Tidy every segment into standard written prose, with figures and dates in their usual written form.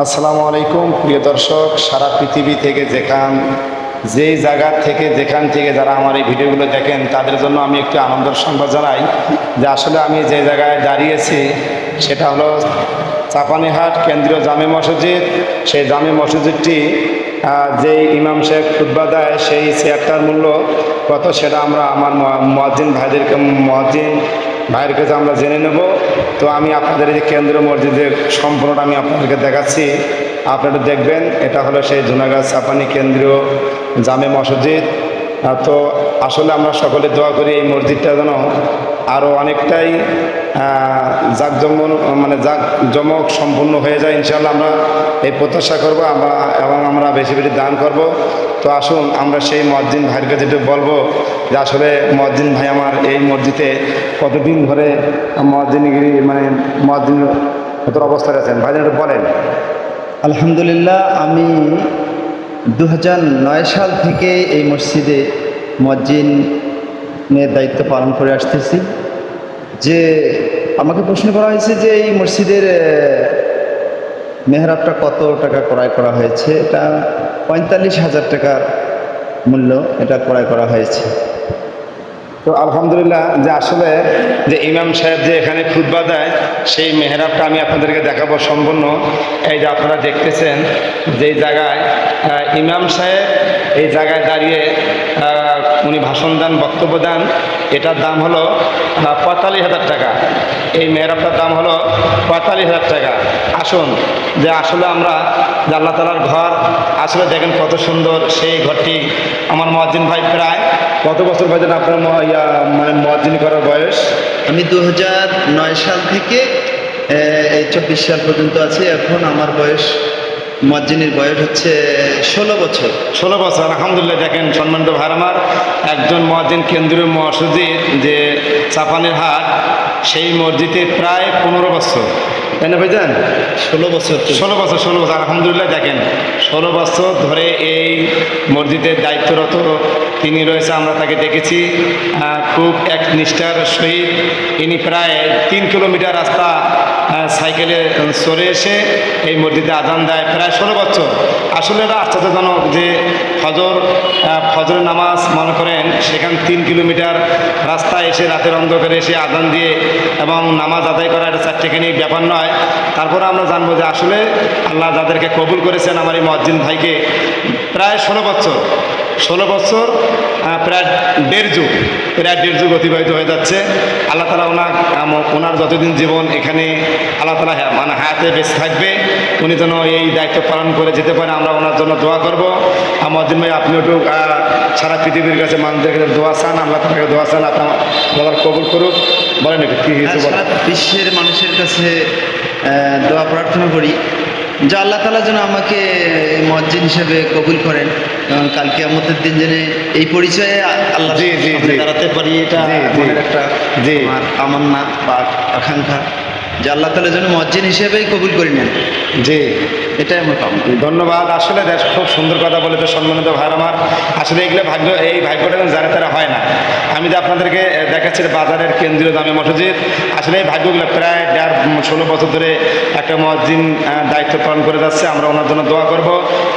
আসসালামু আলাইকুম প্রিয় দর্শক, সারা পৃথিবী থেকে যেই জায়গা থেকে যেখান থেকে যারা আমার এই ভিডিওগুলো দেখেন তাদের জন্য আমি একটু আনন্দের সংবাদ জানাই যে আসলে আমি যে জায়গায় দাঁড়িয়েছি সেটা হলো চাপানিহাট কেন্দ্রীয় জামে মসজিদ। সেই জামে মসজিদটি যেই ইমাম সাহেব খুতবা দেয় সেই চেয়ারটার মূল্য কত সেটা আমরা আমার মুয়াজ্জিন ভাইয়ের কাছে আমরা জেনে নেব। তো আমি আপনাদের এই যে কেন্দ্রীয় মসজিদের সম্পূর্ণটা আমি আপনাদেরকে দেখাচ্ছি, আপনারা দেখবেন। এটা হলো সেই জুনাগড় চাপানি কেন্দ্রীয় জামে মসজিদ। তো আসলে আমরা সকলে দোয়া করি এই মসজিদটা যেন আরও অনেকটাই জাঁকজমক সম্পূর্ণ হয়ে যায় ইনশাআল্লাহ। আমরা এই প্রত্যাশা করবো এবং আমরা বেশি বেশি দান করব। তো আসুন আমরা সেই মুয়াজ্জিন ভাইয়ের কাছে একটু বলবো যে আসলে মুয়াজ্জিন ভাই আমার এই মসজিদে কতদিন ধরে মুয়াজ্জিন অবস্থায় আছেন, ভাই একটু বলেন। আলহামদুলিল্লাহ, আমি 2009 সাল থেকে এই মসজিদে মুয়াজ্জিনের দায়িত্ব পালন করে আসতেছি। যে আমাকে প্রশ্ন করা হয়েছে যে এই মসজিদের মেহরাবটা কত টাকা ক্রয় করা হয়েছে, এটা 45,000 টাকার মূল্য এটা ক্রয় করা হয়েছে। তো আলহামদুলিল্লাহ, যে আসলে যে ইমাম সাহেব যে এখানে খুতবা দেয় সেই মেহরাবটা আমি আপনাদেরকে দেখাবো সম্পূর্ণ। এই যে আপনারা দেখতেছেন যেই জায়গায় ইমাম সাহেব এই জায়গায় দাঁড়িয়ে উনি ভাষণ দেন, বক্তব্য দেন, এটার দাম হলো 45,000 টাকা। এই মেহরাবটার দাম হলো 45,000 টাকা। আসুন যে আসলে আমরা যে আল্লাহ তাআলার ঘর, আসলে দেখেন কত সুন্দর সেই ঘরটি। আমার মুয়াজ্জিন ভাই প্রায় কত বছর বাজেন আপনার মুয়াজ্জিন করার বয়স? আমি 2009 সাল থেকে এই 24 সাল পর্যন্ত আছি। এখন আমার বয়স, মুয়াজ্জিনের বয়স হচ্ছে 16 বছর। 16 বছর। আলহামদুলিল্লাহ, দেখেন সম্মানিত ভাই আমার, একজন মুয়াজ্জিন কেন্দ্রীয় মসজিদ যে চাপানিহাট সেই মসজিদে প্রায় 15 বছর, তাই না ভাইজান? 16 বছর। 16 বছর। আলহামদুলিল্লাহ, দেখেন 16 বছর ধরে এই মসজিদের দায়িত্বরত তিনি রয়েছে। আমরা তাকে দেখেছি খুব এক নিষ্ঠার সহিত। ইনি প্রায় 3 কিলোমিটার রাস্তা সাইকেলে চড়ে এসে এই মসজিদে আজান দেয় প্রায় 16 বছর। আসলে এটা আশ্চর্যজনক যে ফজরের নামাজ মনে করেন সেখান 3 কিলোমিটার রাস্তায় এসে রাতের অন্ধকারে এসে আজান দিয়ে এবং নামাজ আদায় করা এটা চারটেখানি ব্যাপার নয়। তারপরে আমরা জানবো যে আসলে আল্লাহ যাদেরকে কবুল করেছেন আমার এই মুয়াজ্জিন ভাইকে প্রায় 16 বছর প্রায় দেড় যুগ অতিবাহিত হয়ে যাচ্ছে। আল্লাহ তাআলা ওনার যতদিন জীবন এখানে আল্লাহ তাআলা হায়াতে বেঁচে থাকবে, উনি যেন এই দায়িত্ব পালন করে যেতে পারে, আমরা ওনার জন্য দোয়া করব। মুয়াজ্জিন ভাই আপনি একটু সারা পৃথিবীর কাছে মানুষদের কাছে দোয়া চান, আল্লাহ তাআলাকে দোয়া চান আপনার কবুল করুক। বলেন একটু কি হয়েছে বলেন। বিশ্বের মানুষের কাছে দোয়া প্রার্থনা করি যে আল্লাহ তাআলা যেন আমাকে মুয়াজ্জিন হিসেবে কবুল করেন এবং কাল কিয়ামতের দিন যেন এই পরিচয়ে আল্লাহ দাঁড়াতে পারি। এটা মনের একটা আমার তামান্না বা আকাঙ্ক্ষা যে আল্লাহ তাআলা যেন মুয়াজ্জিন হিসেবেই কবুল করে নেন। জি, এটাই আমার কামনা। ধন্যবাদ। আসলে খুব সুন্দর কথা বলেছে সম্মানিত ভাই আমার। আসলে এগুলো এই ভাগ্যটা যারা তারা হয় না। আমি যে আপনাদেরকে দেখাচ্ছি বাজারের কেন্দ্রীয় জামে মসজিদ, আসলে এই ভাগ্যগুলো প্রায় 16 বছর ধরে একটা মুয়াজ্জিন দায়িত্ব পালন করে যাচ্ছে। আমরা ওনার জন্য দোয়া করব।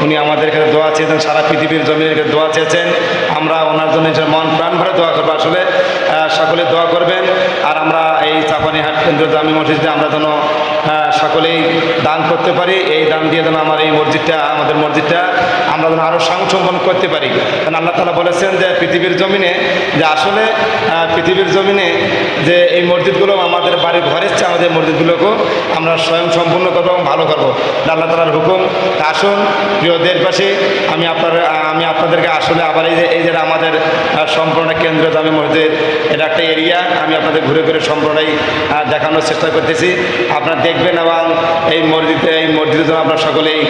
উনি আমাদের কাছে দোয়া চেয়েছেন, সারা পৃথিবীর জমিনের কাছে দোয়া চেয়েছেন। আমরা ওনার জন্য মন প্রাণ ভরে দোয়া করবো। আসলে সকলে দোয়া করবেন। আর আমরা এই চাপানিহাট কেন্দ্রীয় জামে মসজিদে আমরা যেন সকলেই দান করতে পারি। এই দান দিয়ে যেন আমাদের মসজিদটা আমরা যেন আরও সংসম্পন্ন করতে পারি। কারণ আল্লাহ তাআলা বলেছেন যে পৃথিবীর জমিনে যে এই মসজিদগুলো আমাদের বাড়ির ঘরের চেয়ে আমাদের মসজিদগুলোকেও আমরা স্বয়ং সম্পূর্ণ করবো এবং ভালো করবো, আল্লাহ তাআলার হুকুম। তা আসুন প্রিয় দেশবাসী, আমি আপনাদেরকে আসলে আবার এই যে আমাদের সম্পূর্ণ কেন্দ্রীয় জামে মসজিদ, এটা একটা এরিয়া, আমি আপনাদের ঘুরে ঘুরে সম্পূর্ণটাই দেখানোর চেষ্টা করতেছি। আপনারা দেখবেন এবং এই মসজিদে যেন আপনারা সকলেই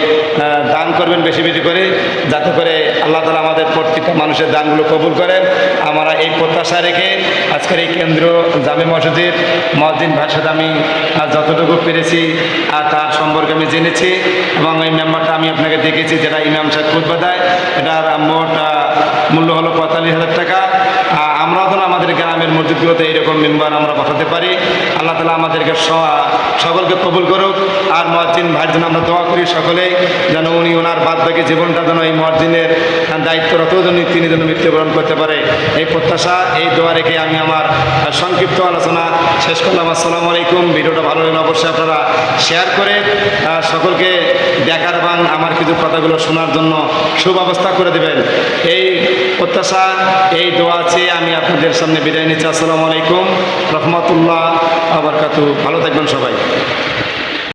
দান করবেন বেশি বেশি করে, যাতে করে আল্লাহ তাআলা আমাদের প্রত্যেকটা মানুষের দানগুলো কবুল করেন। আমরা এই প্রত্যাশা রেখে আজকের এই কেন্দ্রীয় জামে মসজিদ মুয়াজ্জিন ভাইয়ের সাথে আমি যতটুকু পেরেছি তার সম্পর্কে আমি জেনেছি এবং এই মেম্বারটা আমি আপনাকে দেখেছি যেটা ইমাম সাহেব খুতবা দেয়। এটার মোট মূল্য হলো 45,000 টাকা। আমরাও যেন আমাদের গ্রামের মসজিদগুলোতে এইরকম মেম্বার আমরা বসাতে পারি। আল্লাহ তালা আমাদেরকে সকলকে কবুল করুক। আর মুয়াজ্জিন ভাইয়ের জন্য আমরা দোয়া করি সকলেই, যেন উনি ওনার বাদবাকি জীবনটা যেন এই মুয়াজ্জিনের দায়িত্বরত তিনি যেন মৃত্যুবরণ করতে পারে, এই প্রত্যাশা, এই দোয়া রেখে আমি আমার সংক্ষিপ্ত আলোচনা শেষ করলাম। আসসালামু আলাইকুম। ভিডিওটা ভালো লাগলে অবশ্যই আপনারা শেয়ার করে সকলকে দেখার এবং আমার কিছু কথাগুলো শোনার জন্য সুব্যবস্থা করে দেবেন, এই প্রত্যাশা, এই দোয়া চেয়ে আমি আপনাদের সামনে বিদায় নিচ্ছি। আসসালামু আলাইকুম রহমতুল্লাহ আবরকাতু। ভালো থাকবেন সবাই।